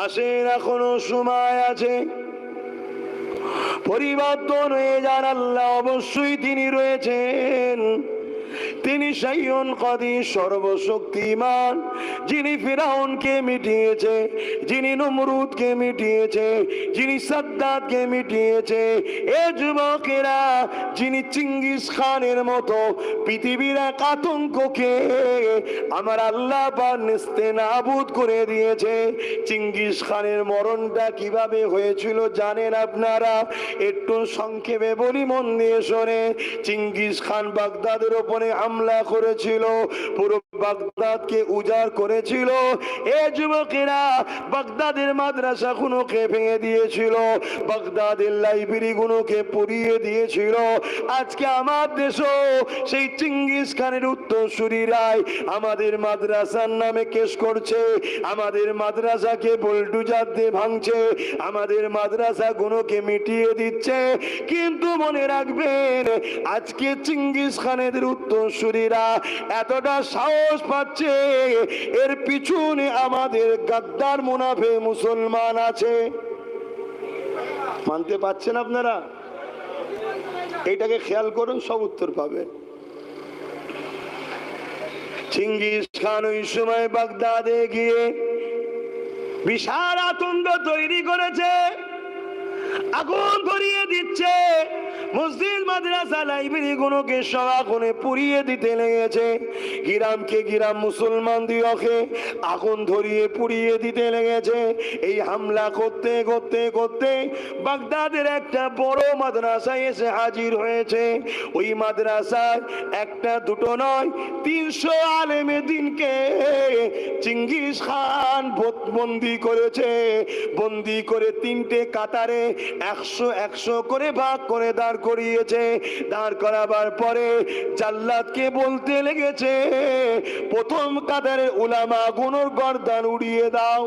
আসেন, এখনো সময় আছে। পরিবর্তন হয়ে যান। আল্লাহ অবশ্যই তিনি রয়েছেন। তিনি শাইউন কাদির, সর্বশক্তিমান, যিনি ফিরাউনকে মিটিয়েছে, যিনি নমরুদকে মিটিয়েছে, যিনি সাদ্দাতকে মিটিয়েছে। এ যুবকেরা, যিনি চিঙ্গিস খানের মতো পৃথিবীর এক আতঙ্ককে আমার আল্লাহ পাক নেস্তেনাবুদ করে দিয়েছে। চিঙ্গিস খানের মরণটা কিভাবে হয়েছিল জানেন আপনারা? একটু সংক্ষেপে বলি, মন দিয়ে শোনে। চিঙ্গিস খান বাগদাদের উপরে হামলা করেছিল, পুরো বাগদাদকে উজাড় করেছিল। এ যুবকেরা, বাগদাদের মাদ্রাসা গুলোকে ভেঙে দিয়েছিল, বাগদাদের লাইব্রেরি গুলোকে পুড়িয়ে দিয়েছিল। আজকে আমার দেশও সেই চিঙ্গিস খানের উত্তরসূরিরাই আমাদের মাদ্রাসার নামে কেস করছে, আমাদের মাদ্রাসাকে বুলডোজার দিয়ে ভাঙছে, আমাদের মাদ্রাসা গুলোকে মিটিয়ে দিচ্ছে। কিন্তু মনে রাখবেন, আজকে চিঙ্গিস খানের উত্তরসূরিরা এতটা সাহস পাচ্ছে, এর পিছনে আমাদের গাদ্দার মুনাফে মুসলমান আছে। মানতে পারছেন আপনারা? এইটাকে খেয়াল করুন, সব উত্তর পাবেন। চিঙ্গিস খান ওই সময় বাগদাদে গিয়ে বিশাল আতঙ্ক তৈরি করেছে, আগুন ধরিয়ে দিচ্ছে, মসজিদ মাদ্রাসা লাইব্রেরি গুলোকে সব আগুনে পুড়িয়ে দিতে লেগেছে। গিরামকে গিরাম মুসলমান দিওকে আগুন ধরিয়ে পুড়িয়ে দিতে লেগেছে। এই হামলা করতে করতে করতে বাগদাদের একটা বড় মাদ্রাসায় এসে হাজির হয়েছে। ওই মাদ্রাসায় একটা দুটো নয়, 300 আলেমে দিনকে চিঙ্গিস খান বন্দি করেছে। বন্দি করে 3টে কাতারে 100 করে ভাগ করে দাঁড় করিয়েছে। দাঁড় করাবার পরে জাল্লাদকে বলতে লেগেছে, প্রথম কাতারে উলামা গুনোর গর্দান উড়িয়ে দাও।